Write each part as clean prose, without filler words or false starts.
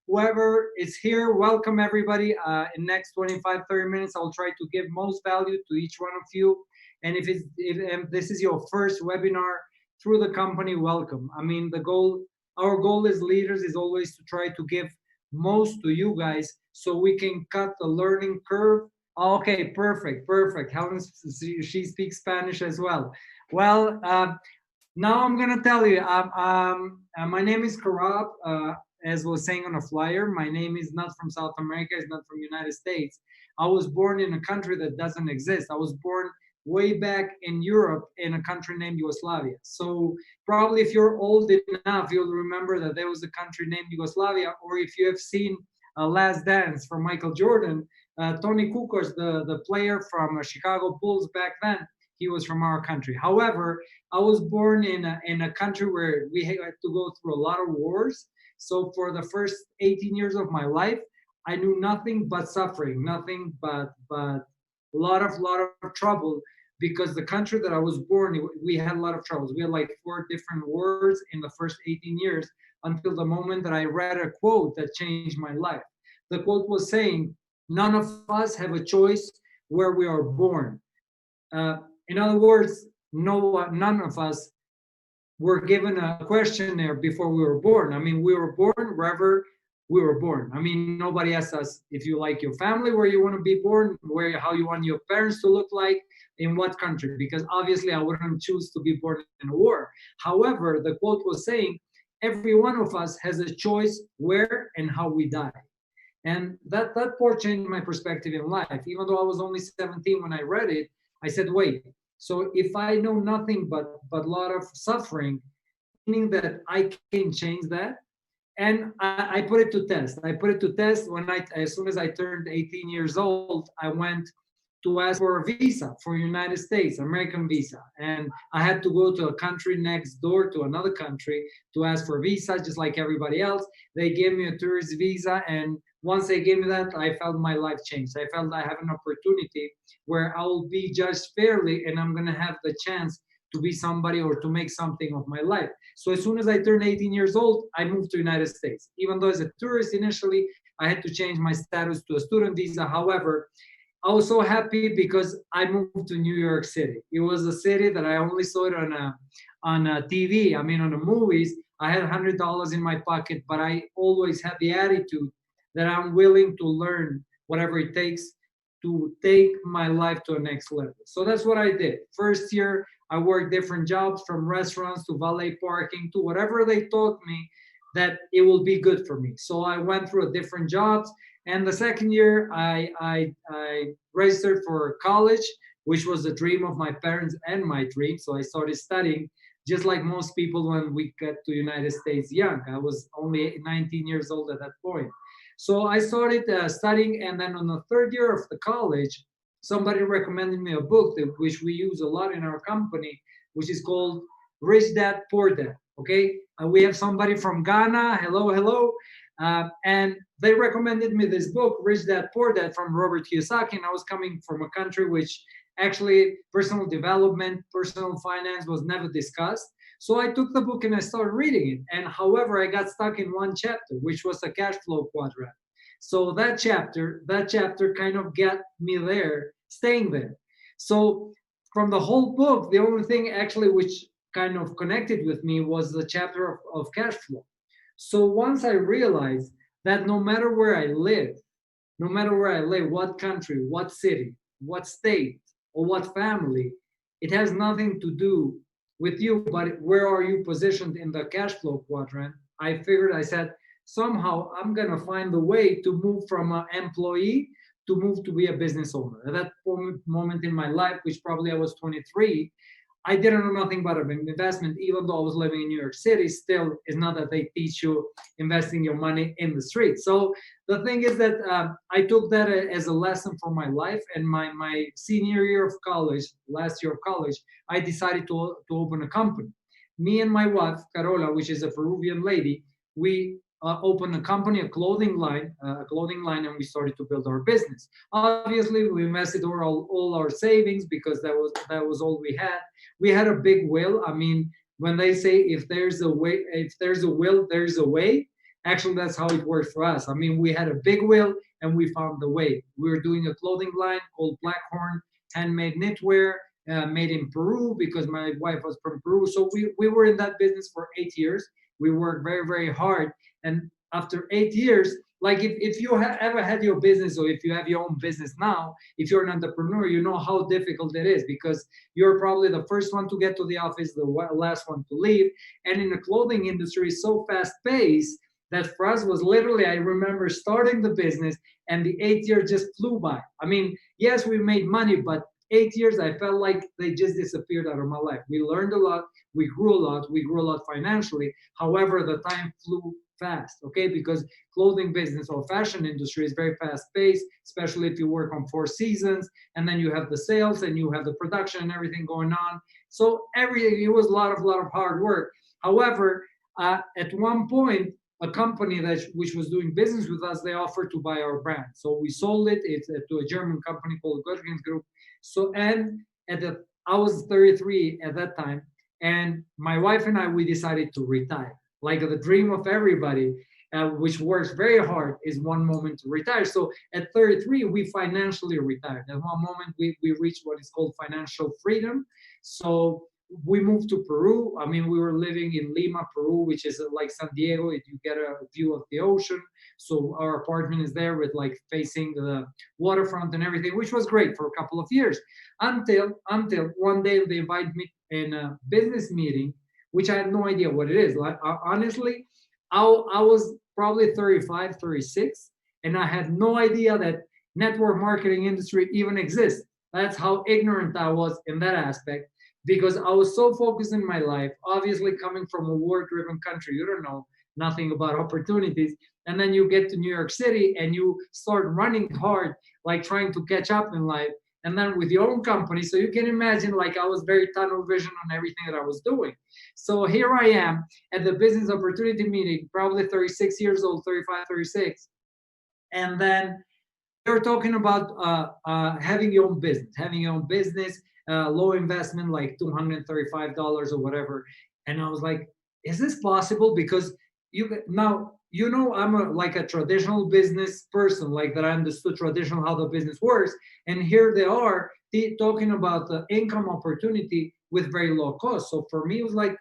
whoever is here, welcome everybody. In next 25-30 minutes, I'll try to give most value to each one of you. And if this is your first webinar through the company, welcome. I mean, our goal as leaders is always to try to give most to you guys so we can cut the learning curve. Okay, perfect. Helen, she speaks Spanish as well. Well, now I'm gonna tell you, my name is KORAB, as was saying on a flyer. My name is not from South America, it's not from United States. I was born in a country that doesn't exist. I was born way back in Europe in a country named Yugoslavia. So probably if you're old enough, you'll remember that there was a country named Yugoslavia, or if you have seen Last Dance from Michael Jordan, Tony Kukoc, the player from Chicago Bulls back then, he was from our country. However, I was born in a country where we had to go through a lot of wars. So for the first 18 years of my life, I knew nothing but suffering, nothing but a lot of trouble, because the country that I was born, we had a lot of troubles. We had like 4 different wars in the first 18 years until the moment that I read a quote that changed my life. The quote was saying, none of us have a choice where we are born. In other words, none of us were given a questionnaire before we were born. I mean, we were born wherever we were born. I mean, nobody asked us if you like your family, where you want to be born, how you want your parents to look like, in what country, because obviously I wouldn't choose to be born in a war. However, the quote was saying, every one of us has a choice where and how we die. And that part changed my perspective in life. Even though I was only 17 when I read it, I said, wait, so if I know nothing but a lot of suffering, meaning that I can change that? And I put it to test. I put it to test when as soon as I turned 18 years old, I went to ask for a visa for United States, American visa. And I had to go to a country next door to another country to ask for a visa, just like everybody else. They gave me a tourist visa. And once they gave me that, I felt my life changed. I felt I have an opportunity where I will be judged fairly, and I'm going to have the chance to be somebody or to make something of my life. So as soon as I turned 18 years old, I moved to United States. Even though as a tourist initially, I had to change my status to a student visa. However, I was so happy because I moved to New York City. It was a city that I only saw it on a TV. I mean, on the movies. I had $100 in my pocket, but I always had the attitude that I'm willing to learn whatever it takes to take my life to a next level. So that's what I did. First year, I worked different jobs, from restaurants to valet parking to whatever they taught me that it will be good for me. So I went through different jobs. And the second year, I registered for college, which was the dream of my parents and my dream. So I started studying, just like most people when we get to United States young. I was only 19 years old at that point. So I started studying, and then on the third year of the college, somebody recommended me a book which we use a lot in our company, which is called Rich Dad, Poor Dad. Okay, we have somebody from Ghana. Hello. And they recommended me this book, Rich Dad, Poor Dad, from Robert Kiyosaki. And I was coming from a country which actually personal development, personal finance was never discussed. So I took the book and I started reading it. And however, I got stuck in one chapter, which was the cash flow quadrant. So that chapter kind of got me there, staying there. So from the whole book, the only thing actually which kind of connected with me was the chapter of cash flow. So once I realized that no matter where I live, what country, what city, what state, or what family, it has nothing to do with you, but where are you positioned in the cash flow quadrant? I said, somehow I'm going to find a way to move from an employee to move to be a business owner. At that moment in my life, which probably I was 23, I didn't know nothing about investment, even though I was living in New York City. Still, it's not that they teach you investing your money in the street. So the thing is that I took that as a lesson for my life. And my senior year of college, last year of college, I decided to open a company. Me and my wife, Carola, which is a Peruvian lady, we opened a company, a clothing line, and we started to build our business. Obviously, we invested all our savings because that was all we had. We had a big will. I mean, when they say if there's a will, there's a way. Actually, that's how it worked for us. I mean, we had a big will and we found the way. We were doing a clothing line called Blackhorn Handmade Knitwear, made in Peru because my wife was from Peru. So we were in that business for 8 years. We worked very, very hard. And after 8 years, like if you ever had your business, or if you have your own business now, if you're an entrepreneur, you know how difficult it is, because you're probably the first one to get to the office, the last one to leave. And in the clothing industry, it's so fast paced that for us was literally, I remember starting the business and the 8 years just flew by. I mean, yes, we made money, but 8 years, I felt like they just disappeared out of my life. We learned a lot, we grew a lot financially. However, the time flew fast, okay? Because clothing business or fashion industry is very fast paced, especially if you work on 4 seasons, and then you have the sales and you have the production and everything going on. So it was a lot of hard work. However, at one point, a company which was doing business with us, they offered to buy our brand. So we sold it. It's to a German company called Gottlieb Group. So, and I was 33 at that time, and my wife and I, we decided to retire. Like the dream of everybody, which works very hard, is one moment to retire. So at 33, we financially retired. At one moment, we reached what is called financial freedom. So we moved to Peru. I mean, we were living in Lima, Peru, which is like San Diego. You get a view of the ocean. So our apartment is there with like facing the waterfront and everything, which was great for a couple of years. Until one day they invited me in a business meeting, which I had no idea what it is. Like, honestly, I was probably 35, 36, and I had no idea that network marketing industry even exists. That's how ignorant I was in that aspect, because I was so focused in my life, obviously coming from a war-driven country, you don't know nothing about opportunities. And then you get to New York City and you start running hard, like trying to catch up in life. And then with your own company, so you can imagine, like, I was very tunnel vision on everything that I was doing. So here I am at the business opportunity meeting, probably 36 years old, 35, 36. And then they're talking about having your own business, low investment, like $235 or whatever. And I was like, is this possible? Because I'm like a traditional business person, like that I understood traditional how the business works. And here they are talking about the income opportunity with very low cost. So for me, it was like,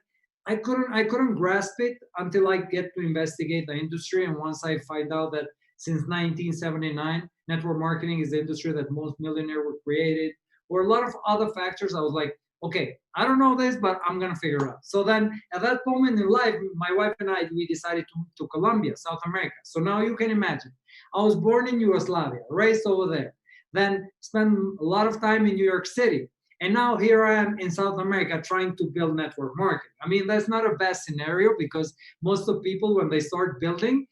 I couldn't grasp it until I get to investigate the industry. And once I find out that since 1979, network marketing is the industry that most millionaires were created, or a lot of other factors, I was like, okay, I don't know this, but I'm going to figure it out. So then at that moment in life, my wife and I, we decided to move to Colombia, South America. So now you can imagine, I was born in Yugoslavia, raised over there, then spent a lot of time in New York City. And now here I am in South America trying to build network marketing. I mean, that's not a bad scenario, because most of people, when they start building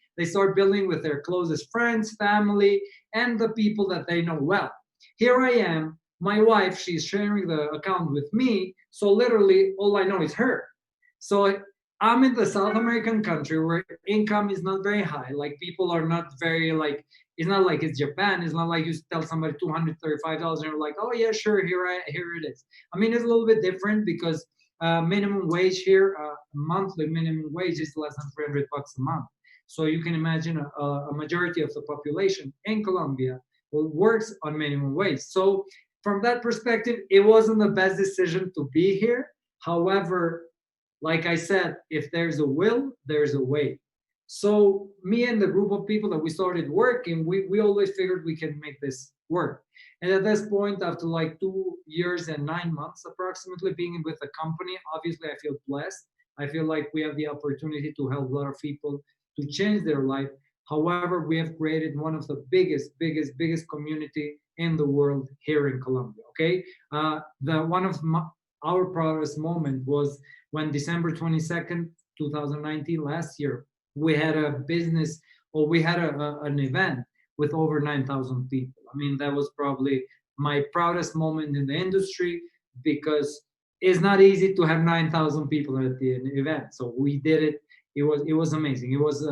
with their closest friends, family, and the people that they know well. Here I am, my wife, she's sharing the account with me. So literally all I know is her. So I'm in the South American country where income is not very high. Like, people are not very, like, it's not like it's Japan. It's not like you tell somebody $235 and you're like, oh yeah, sure, here it is. I mean, it's a little bit different because minimum wage here, monthly minimum wage is less than $300 a month. So you can imagine a majority of the population in Colombia works on minimum wage. So from that perspective, it wasn't the best decision to be here. However, like I said, if there's a will, there's a way. So me and the group of people that we started working, we always figured we can make this work. And at this point, after like 2 years and 9 months approximately being with the company, obviously I feel blessed. I feel like we have the opportunity to help a lot of people to change their life. However, we have created one of the biggest community in the world here in Colombia, okay? One of our proudest moment was when December 22nd, 2019, last year, we had a business, or we had an event with over 9,000 people. I mean, that was probably my proudest moment in the industry, because it's not easy to have 9,000 people at the event. So we did it. It was amazing. It was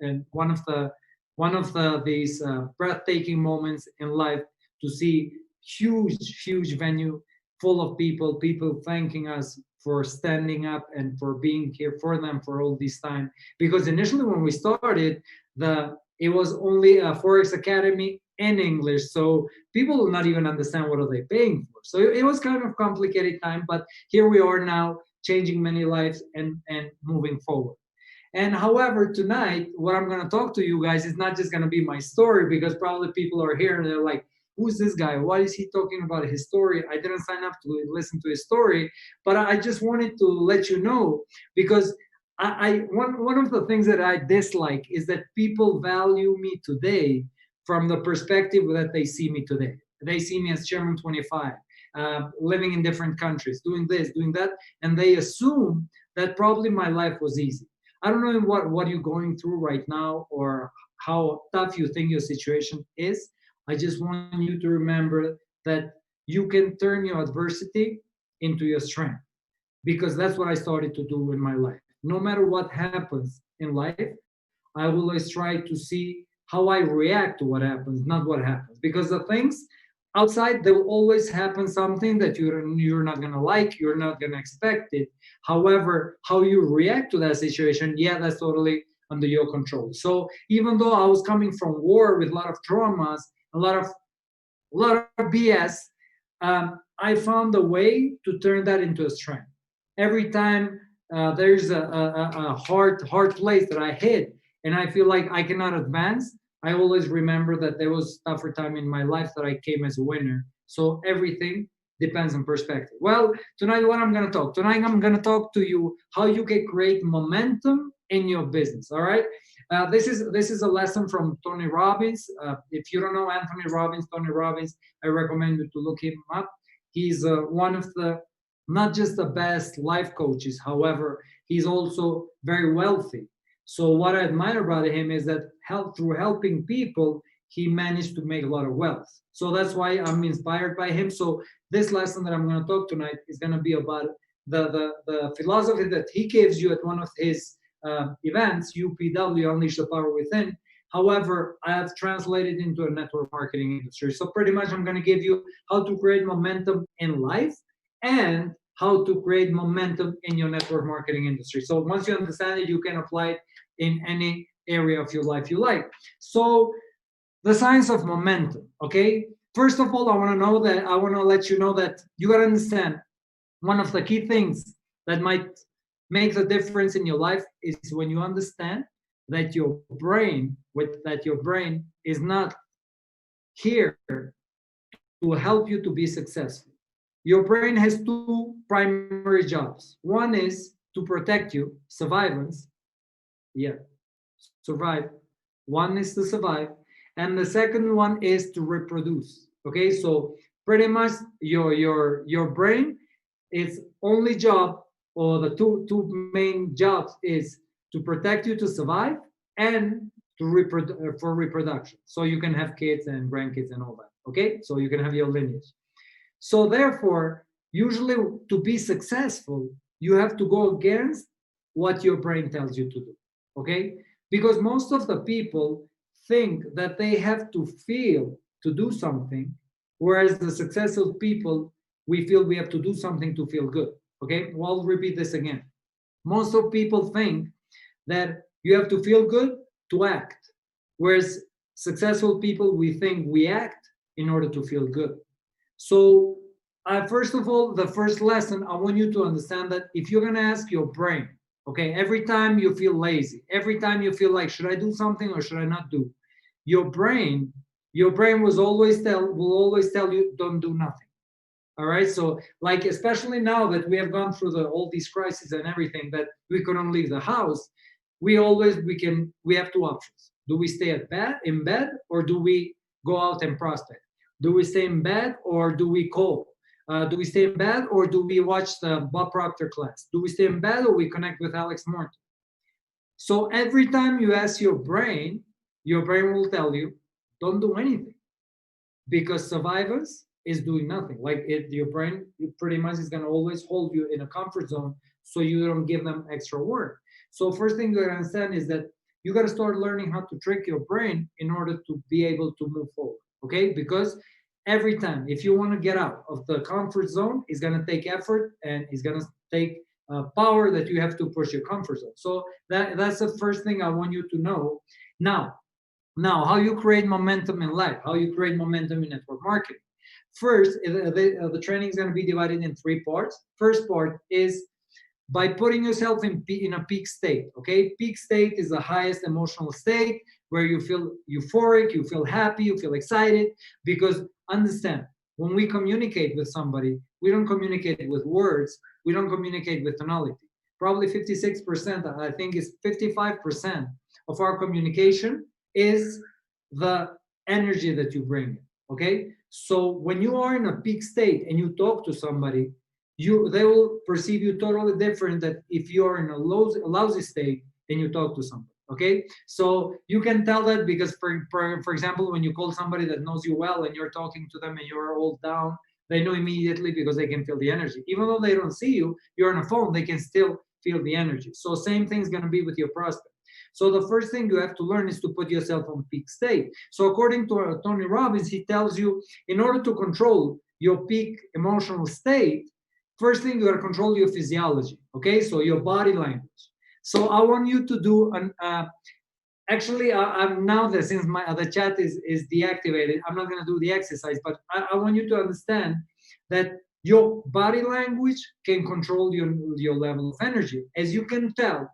and one of these breathtaking moments in life, to see huge venue full of people thanking us for standing up and for being here for them for all this time. Because initially when we started, it was only a Forex Academy in English, so people will not even understand what are they paying for. So it was kind of complicated time, but here we are now, changing many lives and moving forward. And however, tonight, what I'm going to talk to you guys is not just going to be my story, because probably people are here and they're like, who's this guy? Why is he talking about his story? I didn't sign up to listen to his story, but I just wanted to let you know, because one of the things that I dislike is that people value me today from the perspective that they see me today. They see me as Chairman 25, living in different countries, doing this, doing that, and they assume that probably my life was easy. I don't know what you're going through right now or how tough you think your situation is. I just want you to remember that you can turn your adversity into your strength, because that's what I started to do in my life. No matter what happens in life, I will always try to see how I react to what happens, not what happens. Because the things outside, there will always happen something that you're not going to like, you're not going to expect it. However, how you react to that situation, yeah, that's totally under your control. So even though I was coming from war with a lot of traumas, a lot of BS, I found a way to turn that into a strength. Every time there's a hard place that I hit and I feel like I cannot advance, I always remember that there was a tougher time in my life that I came as a winner. So everything depends on perspective. Well, tonight what I'm going to talk. Tonight I'm going to talk to you how you can create momentum in your business. All right. This is a lesson from Tony Robbins. If you don't know Tony Robbins, I recommend you to look him up. He's one of the, not just the best life coaches. However, he's also very wealthy. So what I admire about him is that through helping people, he managed to make a lot of wealth. So that's why I'm inspired by him. So this lesson that I'm going to talk tonight is going to be about the philosophy that he gives you at one of his events, UPW, Unleash the Power Within. However, I have translated into a network marketing industry. So pretty much I'm going to give you how to create momentum in life and how to create momentum in your network marketing industry. So once you understand it, you can apply it in any area of your life you like. So the science of momentum, okay? First of all, I want to let you know that you got to understand one of the key things that might make the difference in your life is when you understand that your brain is not here to help you to be successful. Your brain has two primary jobs. One is to protect you, survive. One is to survive. And the second one is to reproduce. Okay, so pretty much your brain, its only job, or the two main jobs, is to protect you, to survive, and for reproduction. So you can have kids and grandkids and all that. Okay, so you can have your lineage. So therefore, usually to be successful, you have to go against what your brain tells you to do. Okay, because most of the people think that they have to feel to do something, whereas the successful people, we feel we have to do something to feel good. Okay, well, I'll repeat this again. Most of people think that you have to feel good to act, whereas successful people, we think we act in order to feel good. So first of all, the first lesson, I want you to understand that if you're going to ask your brain, okay, every time you feel lazy, every time you feel like, should I do something or should I not do? Your brain will always tell you, don't do nothing. All right. So like, especially now that we have gone through all these crises and everything, that we couldn't leave the house, we have two options. Do we stay in bed, or do we go out and prospect? Do we stay in bed, or do we call? Do we stay in bed, or do we watch the Bob Proctor class? Do we stay in bed, or we connect with Alex Morton? So every time you ask your brain will tell you, don't do anything, because survivors is doing nothing. Like your brain pretty much is going to always hold you in a comfort zone, so you don't give them extra work. So first thing you got to understand is that you got to start learning how to trick your brain in order to be able to move forward. Okay, because Every time. If you want to get out of the comfort zone, it's going to take effort, and it's going to take power that you have to push your comfort zone. So that's the first thing I want you to know. Now, how you create momentum in life, how you create momentum in network marketing. First, the training is going to be divided in 3 parts. First part is by putting yourself in a peak state. Okay, peak state is the highest emotional state where you feel euphoric, you feel happy, you feel excited. Because understand, when we communicate with somebody, we don't communicate with words, we don't communicate with tonality. Probably 56%, I think it's 55% of our communication is the energy that you bring. Okay, so when you are in a peak state and you talk to somebody, they will perceive you totally different than if you are in a lousy state and you talk to somebody. Okay, so you can tell that because, for example, when you call somebody that knows you well and you're talking to them and you're all down, they know immediately because they can feel the energy. Even though they don't see you, you're on a phone, they can still feel the energy. So same thing is going to be with your prospect. So the first thing you have to learn is to put yourself on peak state. So according to Tony Robbins, he tells you, in order to control your peak emotional state, first thing you got to control your physiology. Okay, so your body language. So I want you to do actually, I'm now that since the chat is deactivated, I'm not going to do the exercise, but I want you to understand that your body language can control your level of energy. As you can tell,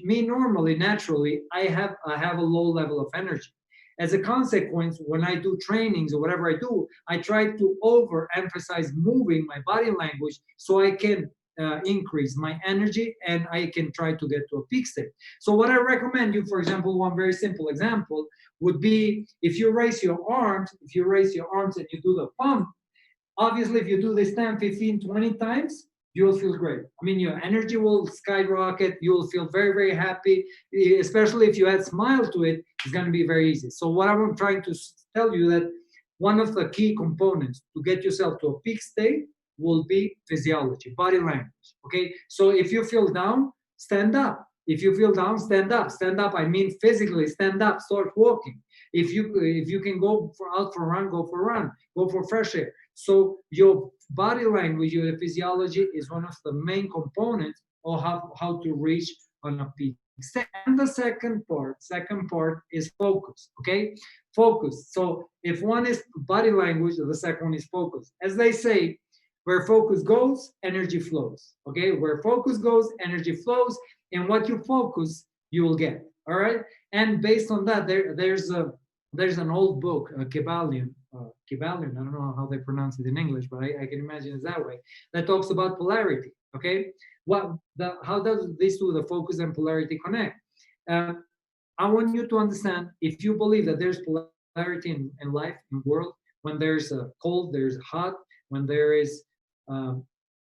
me normally, naturally, I have a low level of energy. As a consequence, when I do trainings or whatever I do, I try to overemphasize moving my body language so I can increase my energy and I can try to get to a peak state. So what I recommend you, for example, one very simple example would be if you raise your arms and you do the pump, obviously if you do this 10, 15, 20 times, you'll feel great. I mean, your energy will skyrocket. You'll feel very, very happy, especially if you add smile to it. It's going to be very easy. So what I'm trying to tell you that one of the key components to get yourself to a peak state will be physiology, body language. Okay, so if you feel down, stand up. If you feel down, stand up. Stand up, I mean physically stand up, start walking. If you can go out for a run, go for a run, go for fresh air. So your body language, your physiology is one of the main components of how to reach on a peak. And the second part is focus. Okay, focus. So if one is body language, the second one is focus. As they say, where focus goes, energy flows. Okay, where focus goes, energy flows, and what you focus, you will get. All right, and based on that, there's an old book, 𝐂𝐫𝐢𝐜, I don't know how they pronounce it in English, but I can imagine it's that way, that talks about polarity. Okay, how does these two, the focus and polarity, connect? I want you to understand, if you believe that there's polarity in life, in the world, when there's cold, there's hot, when there is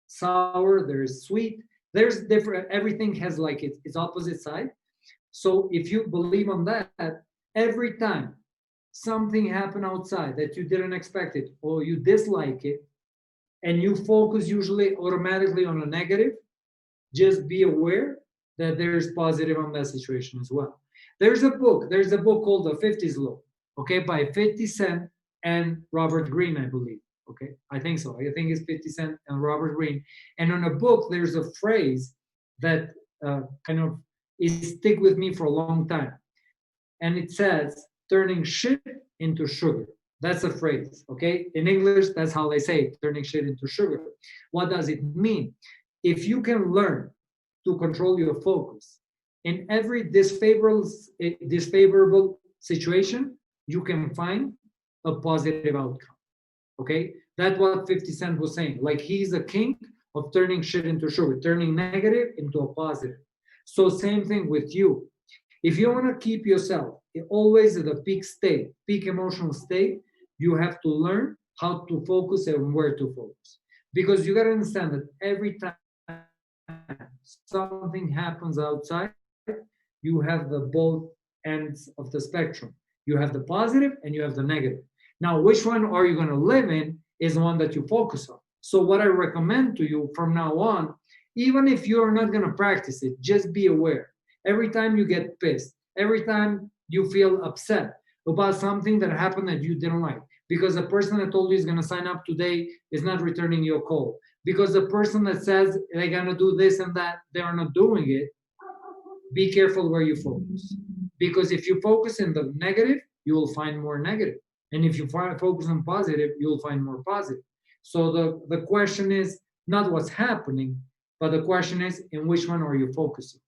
sour, there's sweet, there's different, everything has like its opposite side. So if you believe on that, every time something happened outside that you didn't expect it or you dislike it, and you focus usually automatically on a negative, just be aware that there's positive on that situation as well. There's a book called The 50s Law, okay, by 50 Cent and Robert Greene, I believe. Okay, I think so. I think it's 50 Cent and Robert Greene. And on a book, there's a phrase that kind of is stick with me for a long time. And it says, turning shit into sugar. That's a phrase, okay? In English, that's how they say it, turning shit into sugar. What does it mean? If you can learn to control your focus in every disfavorable situation, you can find a positive outcome. Okay, that's what 50 Cent was saying. Like, he's a king of turning shit into sugar, turning negative into a positive. So same thing with you. If you want to keep yourself always at a peak state, peak emotional state, you have to learn how to focus and where to focus. Because you got to understand that every time something happens outside, you have the both ends of the spectrum. You have the positive and you have the negative. Now, which one are you going to live in is the one that you focus on. So what I recommend to you from now on, even if you're not going to practice it, just be aware. Every time you get pissed, every time you feel upset about something that happened that you didn't like, because the person that told you is going to sign up today is not returning your call, because the person that says they're going to do this and that, they are not doing it. Be careful where you focus, because if you focus in the negative, you will find more negative. And if you focus on positive, you will find more positive. So the question is not what's happening, but the question is in which one are you focusing?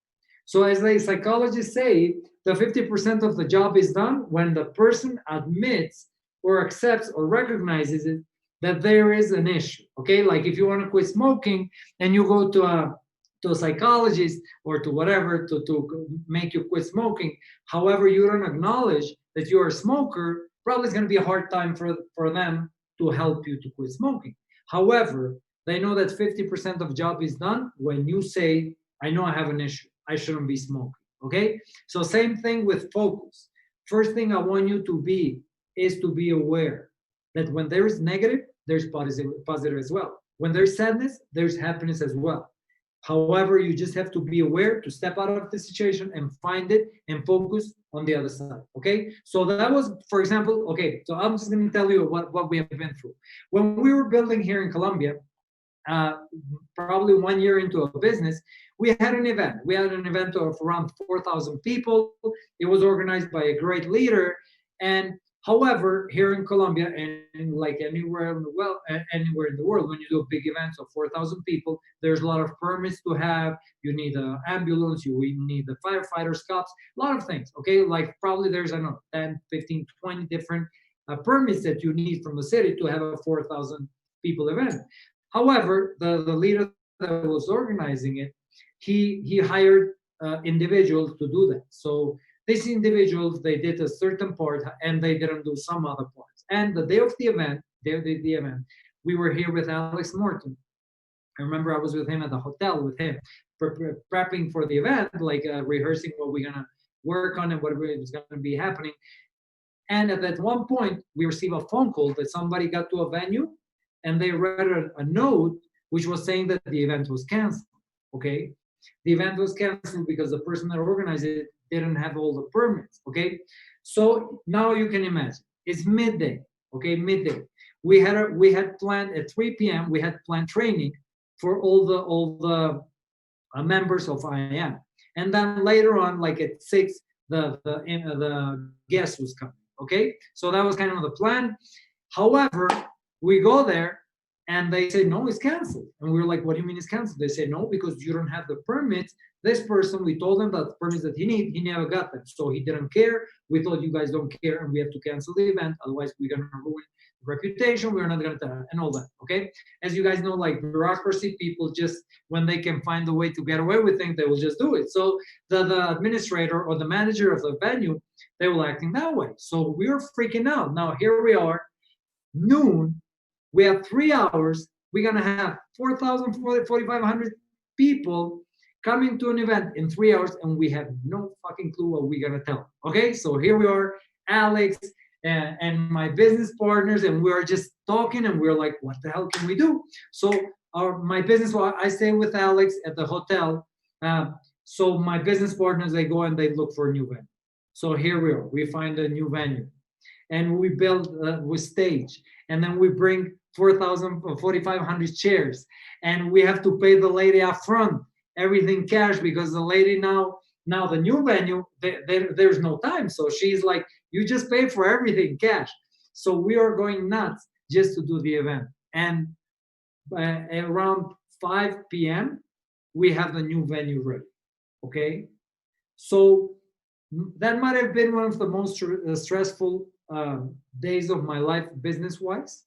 So as the psychologists say, the 50% of the job is done when the person admits or accepts or recognizes it, that there is an issue. Okay, like if you want to quit smoking and you go to a psychologist or to whatever to make you quit smoking, however you don't acknowledge that you're a smoker, probably it's going to be a hard time for them to help you to quit smoking. However, they know that 50% of job is done when you say, I know I have an issue, I shouldn't be smoking. Okay, so same thing with focus. First thing I want you to be is to be aware that when there is negative, there's positive as well. When there's sadness, there's happiness as well. However, you just have to be aware to step out of the situation and find it and focus on the other side. Okay, so that was, for example, okay, so I'm just going to tell you what we have been through. When we were building here in Colombia, probably 1 year into a business, we had an event. We had an event of around 4,000 people. It was organized by a great leader. And however, here in Colombia and like anywhere in the world, when you do big events of 4,000 people, there's a lot of permits to have. You need an ambulance, you need the firefighters, cops, a lot of things. Okay, like probably there's, I don't know, 10, 15, 20 different permits that you need from the city to have a 4,000 people event. However, the leader that was organizing it, he hired individuals to do that. So these individuals, they did a certain part and they didn't do some other parts. And the day of the event, we were here with Alex Morton. I remember I was with him at the hotel with him, prepping for the event, like rehearsing what we're gonna work on and what was gonna be happening. And at that one point, we received a phone call that somebody got to a venue and they read a note which was saying that the event was canceled. Okay, the event was canceled because the person that organized it didn't have all the permits. Okay, so now you can imagine it's midday. Okay, midday. We had planned at 3 p.m. We had planned training for all the members of IAM, and then later on, like at 6, the guest was coming. Okay, so that was kind of the plan. However, we go there and they say, no, it's canceled. And we were like, what do you mean it's canceled? They say, no, because you don't have the permits. This person, we told him that the permits that he never got them. So he didn't care. We thought you guys don't care and we have to cancel the event. Otherwise, we're going to ruin the reputation. We're not going to, and all that. Okay. As you guys know, like bureaucracy, people just, when they can find a way to get away with things, they will just do it. So the administrator or the manager of the venue, they were acting that way. So we were freaking out. Now, here we are, noon. We have 3 hours. We're going to have 4,500 people coming to an event in 3 hours, and we have no fucking clue what we're going to tell them. Okay, so here we are, Alex and my business partners, and we're just talking, and we're like, what the hell can we do? So my business, I stay with Alex at the hotel. So my business partners, they go and they look for a new venue. So here we are. We find a new venue. And we build with stage, and then we bring 4,500 chairs, and we have to pay the lady up front, everything cash, because the lady now the new venue, there's no time. So she's like, you just pay for everything cash. So we are going nuts just to do the event. And around 5 p.m., we have the new venue ready. Okay. So that might have been one of the most stressful days of my life business-wise.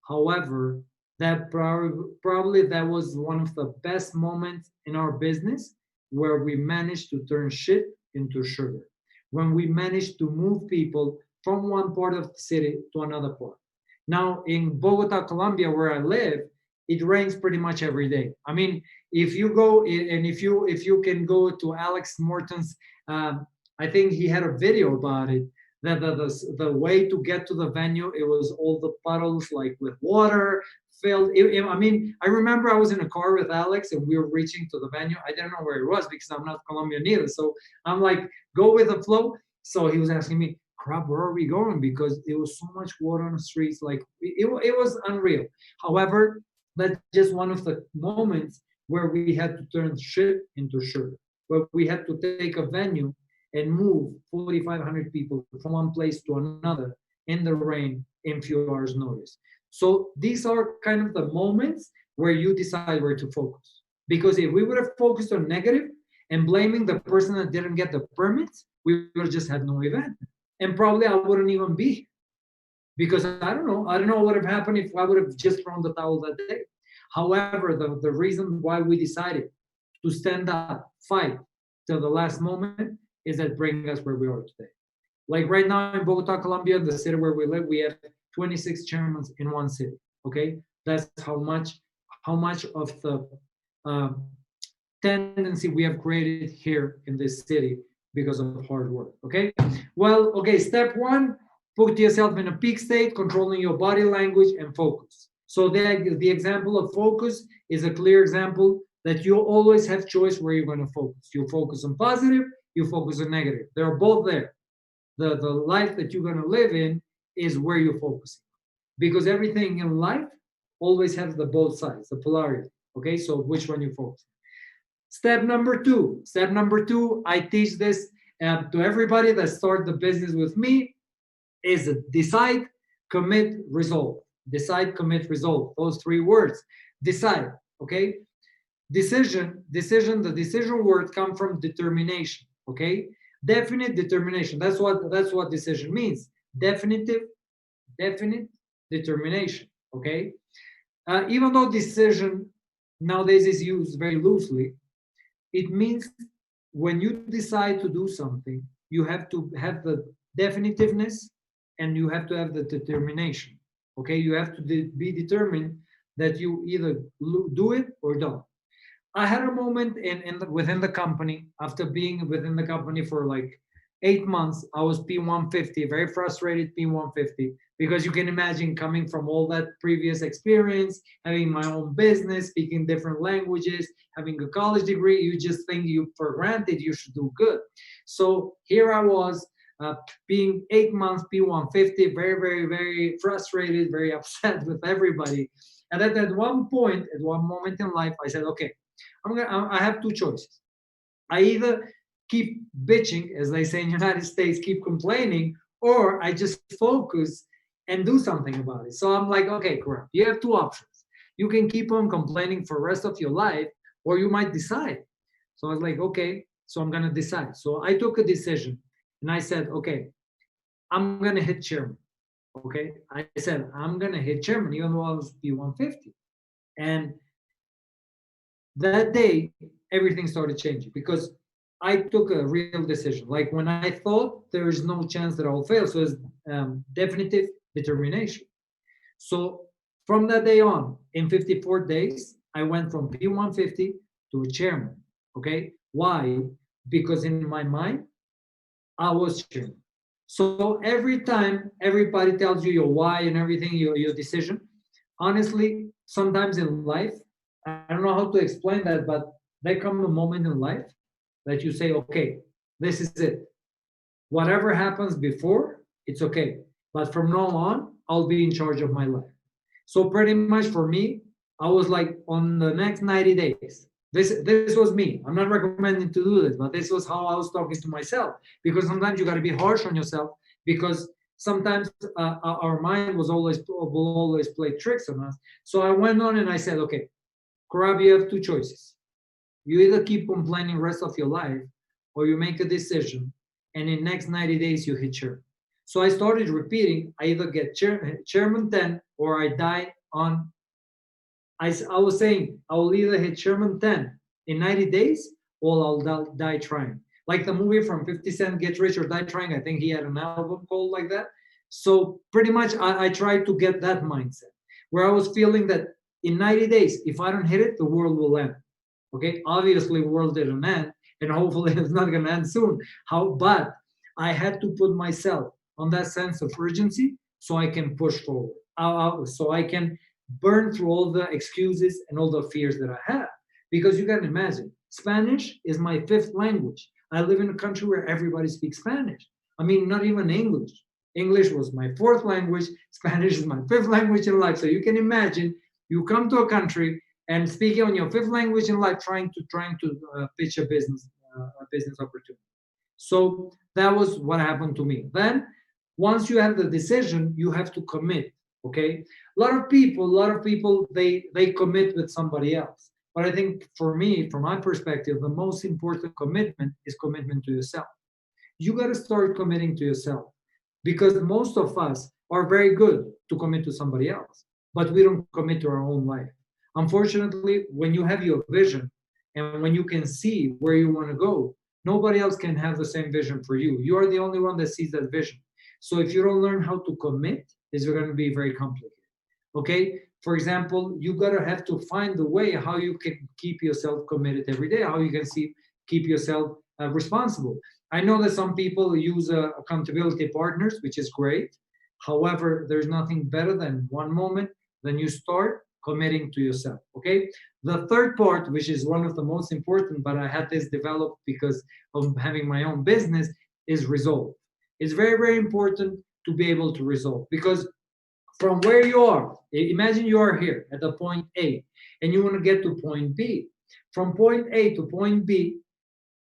However, that probably that was one of the best moments in our business, where we managed to turn shit into sugar, when we managed to move people from one part of the city to another part. Now in Bogota, Colombia, where I live, it rains pretty much every day. I mean, if you go and if you can go to Alex Morton's, I think he had a video about it, that the way to get to the venue, it was all the puddles, like with water filled. I mean, I remember I was in a car with Alex and we were reaching to the venue. I didn't know where it was because I'm not Colombian either. So I'm like, go with the flow. So he was asking me, crap, where are we going? Because there was so much water on the streets, like it was unreal. However, that's just one of the moments where we had to turn shit into sugar, where we had to take a venue and move 4,500 people from one place to another in the rain in few hours notice. So these are kind of the moments where you decide where to focus. Because if we would have focused on negative and blaming the person that didn't get the permits, we would have just had no event. And probably I wouldn't even be. Because I don't know what would have happened if I would have just thrown the towel that day. However, the reason why we decided to stand up, fight till the last moment is that bringing us where we are today. Like right now in Bogota, Colombia, the city where we live, we have 26 chairmen in one city. Okay, that's how much of the tendency we have created here in this city because of hard work. Okay, well, okay, step one, put yourself in a peak state, controlling your body language and focus. So the example of focus is a clear example that you always have choice where you're going to focus. You focus on positive, you focus on negative. They're both there. The life that you're going to live in is where you're focusing. Because everything in life always has the both sides, the polarity. Okay, so which one you focus? Step number two, I teach this to everybody that start the business with me, is decide, commit, resolve. Decide, commit, resolve. Those three words. Decide, okay? Decision, the decision word come from determination, okay? Definite determination. That's what decision means. Definite determination, okay? Even though decision nowadays is used very loosely, it means when you decide to do something, you have to have the definitiveness and you have to have the determination, okay? You have to be determined that you either do it or don't. I had a moment within the company, after being within the company for like 8 months, I was P150, very frustrated P150, because you can imagine coming from all that previous experience, having my own business, speaking different languages, having a college degree, you just think you for granted you should do good. So here I was, being 8 months P150, very, very, very frustrated, very upset with everybody. And at one moment in life, I said, okay, I have two choices. I either keep bitching, as they say in the United States, keep complaining, or I just focus and do something about it. So I'm like, okay, KORAB, you have two options. You can keep on complaining for the rest of your life, or you might decide. So I was like, okay, so I'm going to decide. So I took a decision and I said, okay, I'm going to hit chairman. Okay. I said, I'm going to hit chairman, even though I was P150. And that day, everything started changing because I took a real decision. Like when I thought there is no chance that I'll fail. So it's definitive determination. So from that day on, in 54 days, I went from P150 to a chairman. Okay. Why? Because in my mind, I was chairman. So every time everybody tells you your why and everything, your decision, honestly, sometimes in life, I don't know how to explain that, but there comes a moment in life that you say, okay, this is it. Whatever happens before, it's okay. But from now on, I'll be in charge of my life. So pretty much for me, I was like, on the next 90 days, this was me. I'm not recommending to do this, but this was how I was talking to myself. Because sometimes you got to be harsh on yourself, because sometimes our mind will always play tricks on us. So I went on and I said, okay, KORAB, you have two choices. You either keep complaining the rest of your life, or you make a decision, and in the next 90 days, you hit chairman. So I started repeating, I either get chairman 10, or I die on, I was saying, I will either hit chairman 10 in 90 days, or I'll die trying. Like the movie from 50 Cent, Get Rich or Die Trying, I think he had an album called like that. So pretty much I tried to get that mindset, where I was feeling that in 90 days, if I don't hit it, the world will end. Okay, obviously the world didn't end, and hopefully it's not going to end soon. But I had to put myself on that sense of urgency so I can push forward, so I can burn through all the excuses and all the fears that I have. Because you can imagine, Spanish is my fifth language. I live in a country where everybody speaks Spanish. I mean, not even English. English was my fourth language. Spanish is my fifth language in life. So you can imagine you come to a country and speaking on your fifth language in life, trying to pitch a business opportunity. So that was what happened to me. Then, once you have the decision, you have to commit. Okay, a lot of people, they commit with somebody else. But I think for me, from my perspective, the most important commitment is commitment to yourself. You got to start committing to yourself, because most of us are very good to commit to somebody else, but we don't commit to our own life. Unfortunately, when you have your vision and when you can see where you want to go, nobody else can have the same vision for you. You are the only one that sees that vision. So if you don't learn how to commit, it's going to be very complicated. Okay? For example, you got to have to find the way how you can keep yourself committed every day, how you can keep yourself responsible. I know that some people use accountability partners, which is great. However, there's nothing better than one moment, then you start committing to yourself. Okay. The third part, which is one of the most important, but I had this developed because of having my own business, is resolve. It's very, very important to be able to resolve, because from where you are, imagine you are here at the point A and you want to get to point B. From point A to point B,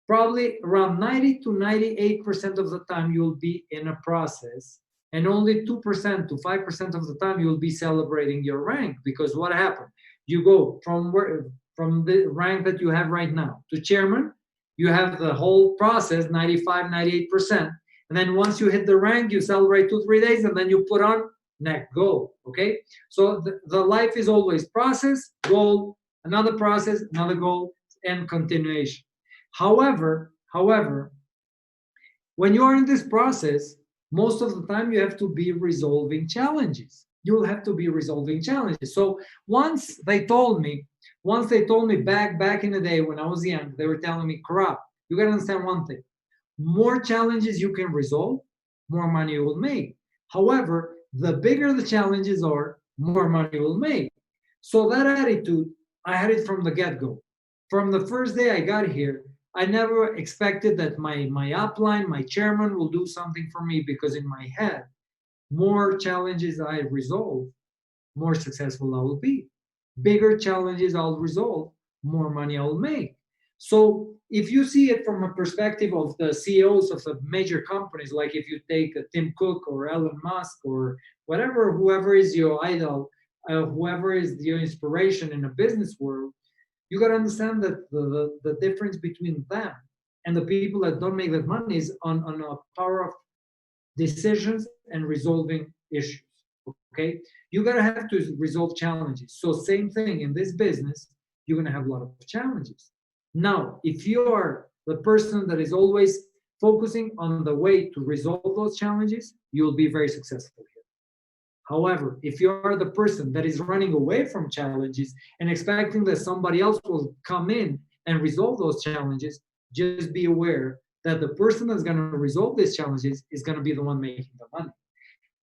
probably around 90 to 98% of the time you'll be in a process, and only 2% to 5% of the time you'll be celebrating your rank. Because what happened? You go from the rank that you have right now to chairman, you have the whole process 95, 98%. And then once you hit the rank, you celebrate 2-3 days, and then you put on next goal. Okay? So the life is always process, goal, another process, another goal, and continuation. However, when you are in this process, most of the time you have to be resolving challenges. You'll have to be resolving challenges. So once they told me back in the day when I was young, they were telling me, "KORAB, you got to understand one thing. More challenges you can resolve, more money you will make. However, the bigger the challenges are, more money you will make." So that attitude, I had it from the get-go. From the first day I got here, I never expected that my upline, my chairman, will do something for me, because in my head, more challenges I resolve, more successful I will be. Bigger challenges I'll resolve, more money I'll make. So if you see it from a perspective of the CEOs of the major companies, like if you take Tim Cook or Elon Musk or whatever, whoever is your idol, whoever is your inspiration in a business world, you got to understand that the difference between them and the people that don't make that money is on a power of decisions and resolving issues. Okay, you got to have to resolve challenges. So same thing in this business, you're going to have a lot of challenges. Now, if you're the person that is always focusing on the way to resolve those challenges, you'll be very successful here. However, if you're the person that is running away from challenges and expecting that somebody else will come in and resolve those challenges, just be aware that the person that's going to resolve these challenges is going to be the one making the money.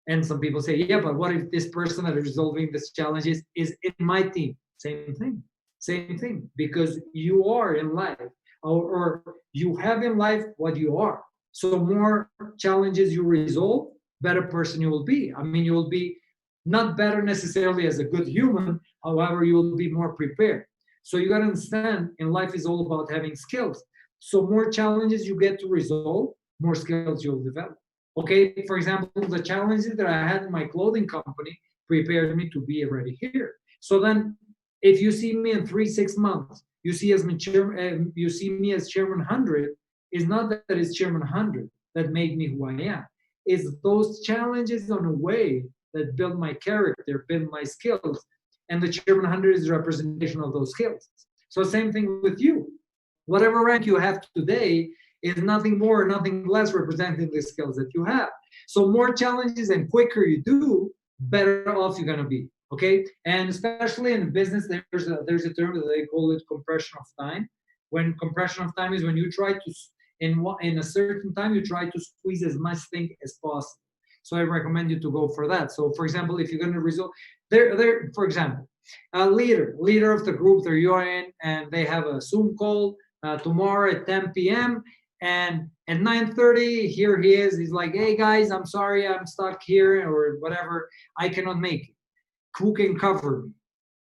And some people say, yeah, but what if this person that is resolving these challenges is in my team? Same thing, because you are in life, or you have in life what you are. So more challenges you resolve, better person you will be. I mean, you will be not better necessarily as a good human, however, you will be more prepared. So you got to understand, in life is all about having skills. So more challenges you get to resolve, more skills you'll develop. Okay, for example, the challenges that I had in my clothing company prepared me to be already here. So then, if you see me in 3-6 months, you see me as Chairman 100, is not that it's Chairman 100 that made me who I am. It's those challenges on a way that build my character, build my skills, and the Chairman 100 is a representation of those skills. So same thing with you. Whatever rank you have today is nothing more, nothing less representing the skills that you have. So more challenges and quicker you do, better off you're going to be. Okay, and especially in business, there's a term that they call it compression of time. When compression of time is when you try to in a certain time you try to squeeze as much thing as possible. So I recommend you to go for that. So for example, if you're going to resolve, for example, a leader of the group that you're in, and they have a Zoom call tomorrow at 10 p.m. And at 9:30, here he is. He's like, hey guys, I'm sorry, I'm stuck here or whatever. I cannot make it. Who can cover me?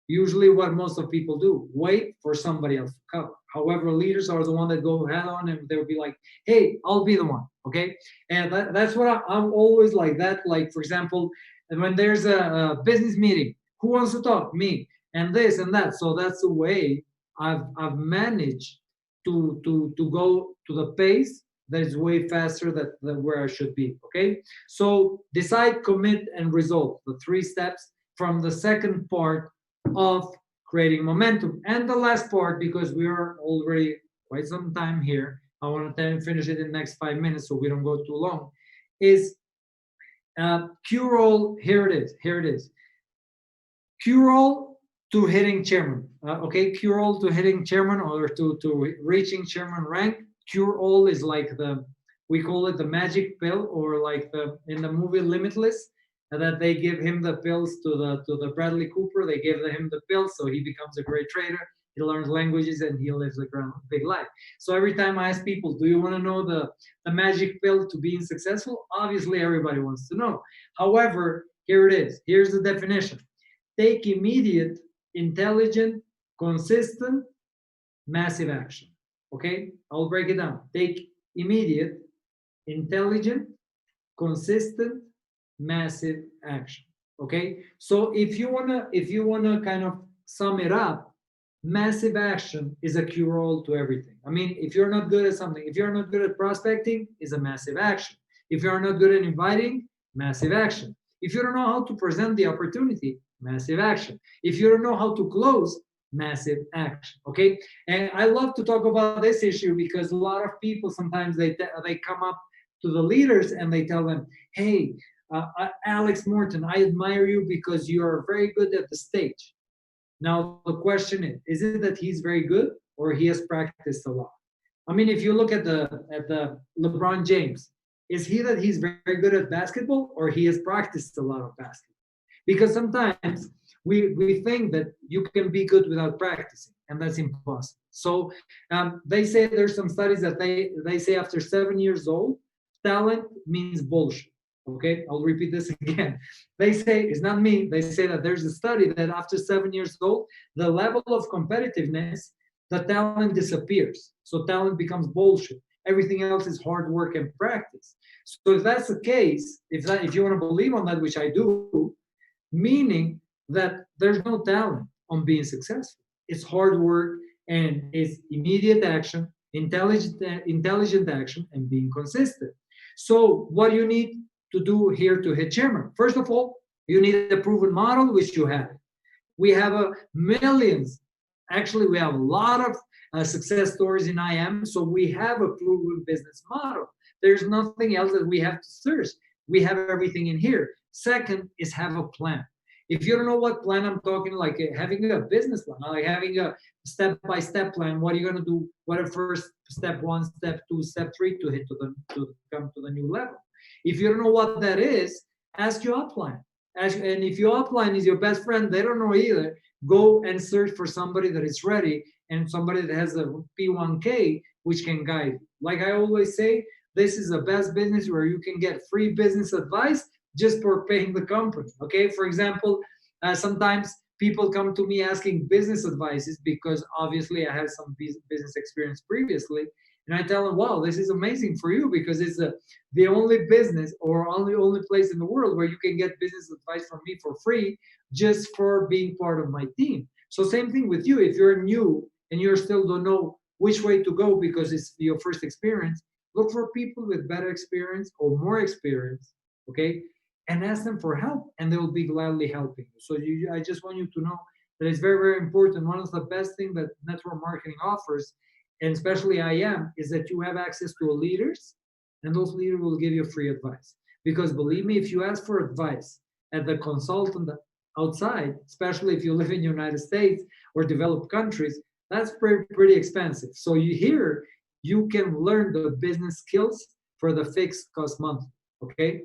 Usually what most of people do, wait for somebody else to cover. However, leaders are the one that go head on and they'll be like, hey, I'll be the one, okay? And that's what I'm always like that. Like, for example, when there's a business meeting, who wants to talk? Me. And this and that. So that's the way I've managed to go to the pace that is way faster than where I should be, okay? So decide, commit, and resolve, the 3 steps from the second part of creating momentum. And the last part, because we are already quite some time here, I want to finish it in the next 5 minutes so we don't go too long, is Q roll. Here it is. Q roll to hitting chairman. Okay, Q roll to hitting chairman or to reaching chairman rank. Q roll is like we call it the magic pill, or like in the movie Limitless, that they give him the pills to the Bradley Cooper. They give him the pills so he becomes a great trader. He learns languages and he lives a big life. So every time I ask people, do you want to know the magic pill to being successful? Obviously, everybody wants to know. However, here it is. Here's the definition. Take immediate, intelligent, consistent, massive action. Okay? I'll break it down. Take immediate, intelligent, consistent, massive action. Okay, so if you wanna kind of sum it up, massive action is a cure all to everything. I mean, if you're not good at something, if you're not good at prospecting, is a massive action. If you're not good at inviting, massive action. If you don't know how to present the opportunity, massive action. If you don't know how to close, massive action. Okay, and I love to talk about this issue because a lot of people sometimes they come up to the leaders and they tell them, hey, Alex Morton, I admire you because you are very good at the stage. Now, the question is it that he's very good or he has practiced a lot? I mean, if you look at the LeBron James, is he that he's very good at basketball or he has practiced a lot of basketball? Because sometimes we think that you can be good without practicing, and that's impossible. So they say there's some studies that they say after 7 years old, talent means bullshit. Okay, I'll repeat this again. They say, it's not me, they say that there's a study that after 7 years old, the level of competitiveness, the talent disappears. So talent becomes bullshit. Everything else is hard work and practice. So if that's the case, if you want to believe on that, which I do, meaning that there's no talent on being successful. It's hard work and it's immediate action, intelligent action, and being consistent. So what do you need to do here to hit chairman? First of all, you need a proven model, which you have. We have millions. Actually, we have a lot of success stories in IM, so we have a proven business model. There's nothing else that we have to search. We have everything in here. Second is have a plan. If you don't know what plan I'm talking, like having a business plan, like having a step-by-step plan, what are you going to do? What are first step 1, step 2, step 3 to come to the new level? If you don't know what that is, ask your upline. And if your upline is your best friend, they don't know either, go and search for somebody that is ready and somebody that has a P1K, which can guide you. Like I always say, this is the best business where you can get free business advice just for paying the company. Okay, for example, sometimes people come to me asking business advices because obviously I have some business experience previously. And I tell them, wow, this is amazing for you because it's the only business or only place in the world where you can get business advice from me for free just for being part of my team. So same thing with you. If you're new and you still don't know which way to go because it's your first experience, look for people with better experience or more experience, okay? And ask them for help and they will be gladly helping you. So I just want you to know that it's very, very important. One of the best things that network marketing offers, and especially IM, is that you have access to leaders, and those leaders will give you free advice. Because believe me, if you ask for advice at the consultant outside, especially if you live in the United States or developed countries, that's pretty expensive. So you can learn the business skills for the fixed cost month, okay?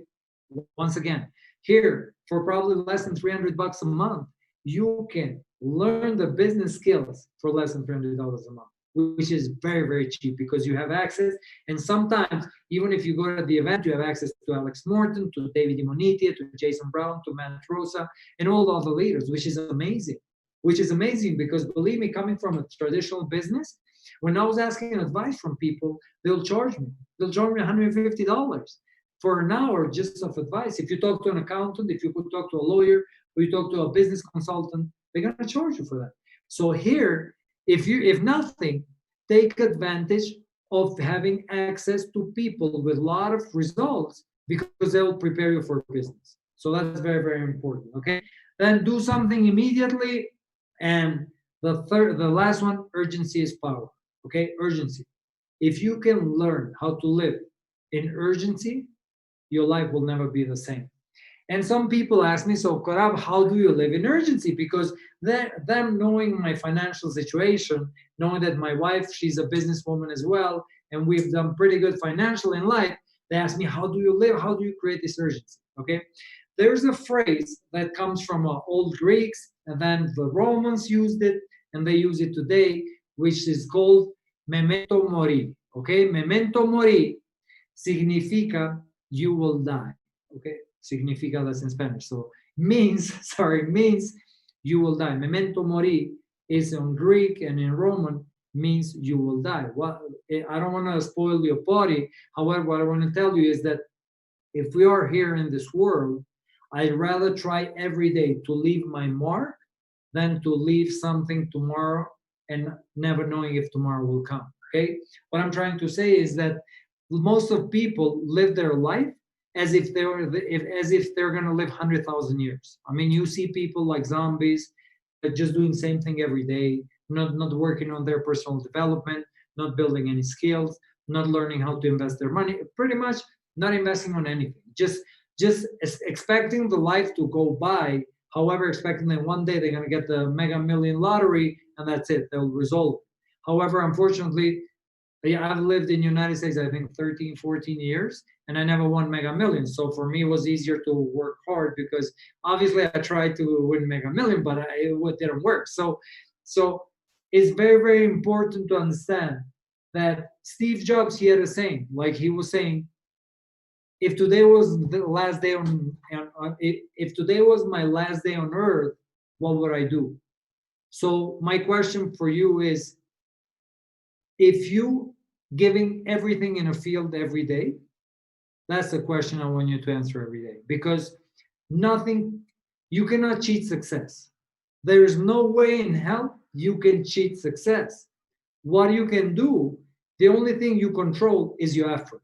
Once again, here, for probably less than $300 a month, you can learn the business skills for less than $300 a month. which is very, very cheap because you have access. And sometimes, even if you go to the event, you have access to Alex Morton, to David Imonitia, to Jason Brown, to Matt Rosa, and all the other leaders, which is amazing. Which is amazing because, believe me, coming from a traditional business, when I was asking advice from people, they'll charge me. They'll charge me $150 for an hour just of advice. If you talk to an accountant, if you could talk to a lawyer, or you talk to a business consultant, they're going to charge you for that. So here, if nothing, take advantage of having access to people with a lot of results because they'll prepare you for business. So that's very, very important. Okay. Then do something immediately. And the last one, urgency is power. Okay, urgency. If you can learn how to live in urgency, your life will never be the same. And some people ask me, so KORAB, how do you live in urgency? Because them knowing my financial situation, knowing that my wife, she's a businesswoman as well, and we've done pretty good financial in life, they ask me, how do you live? How do you create this urgency? Okay, there's a phrase that comes from old Greeks, and then the Romans used it, and they use it today, which is called memento mori. Okay, memento mori significa you will die. Okay, significa, that's in Spanish. So means you will die. Memento mori is in Greek and in Roman means you will die. What I don't want to spoil your party. However, what I want to tell you is that if we are here in this world, I'd rather try every day to leave my mark than to leave something tomorrow and never knowing if tomorrow will come. Okay, what I'm trying to say is that most of people live their life as if they're going to live 100,000 years. I mean, you see people like zombies just doing the same thing every day, not working on their personal development, not building any skills, not learning how to invest their money, pretty much not investing on anything, just expecting the life to go by. However, expecting that one day they're going to get the mega million lottery and that's it, they'll resolve it. However, unfortunately, I've lived in the United States, I think 13, 14 years, and I never won mega millions. So for me, it was easier to work hard because obviously I tried to win mega million, but it didn't work. So it's very, very important to understand that Steve Jobs, he had a saying, like he was saying, if today was the last day if today was my last day on earth, what would I do? So my question for you is, if you giving everything in a field every day, that's the question I want you to answer every day. Because you cannot cheat success. There is no way in hell you can cheat success. What you can do, the only thing you control is your effort.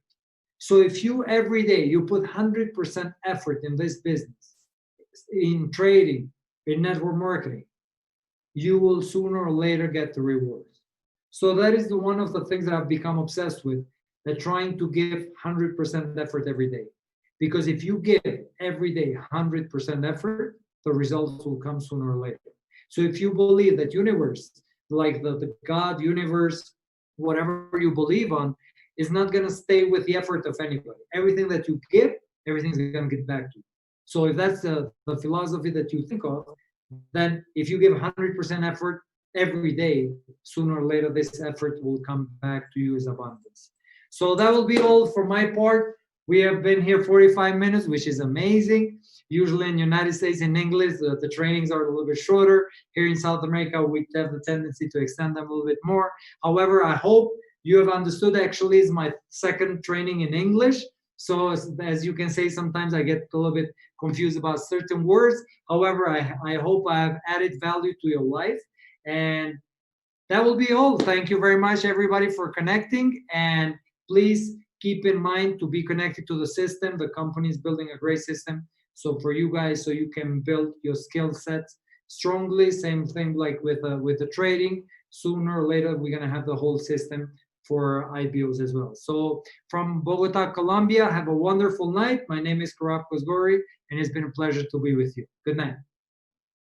So if you every day, you put 100% effort in this business, in trading, in network marketing, you will sooner or later get the rewards. So that is one of the things that I've become obsessed with, that trying to give 100% effort every day. Because if you give every day 100% effort, the results will come sooner or later. So if you believe that universe, like the God, universe, whatever you believe on, is not going to stay with the effort of anybody. Everything that you give, everything's going to get back to you. So if that's the philosophy that you think of, then if you give 100% effort every day, sooner or later, this effort will come back to you as abundance. So that will be all for my part. We have been here 45 minutes, which is amazing. Usually in the United States, in English, the trainings are a little bit shorter. Here in South America, we have the tendency to extend them a little bit more. However, I hope you have understood, actually, it's my second training in English. So as you can say, sometimes I get a little bit confused about certain words. However, I hope I have added value to your life. And that will be all. Thank you very much, everybody, for connecting. And please keep in mind to be connected to the system. The company is building a great system. So for you guys, so you can build your skill sets strongly. Same thing like with the trading. Sooner or later, we're going to have the whole system for IBOs as well. So from Bogota, Colombia, have a wonderful night. My name is KORAB KOZGORI, and it's been a pleasure to be with you. Good night.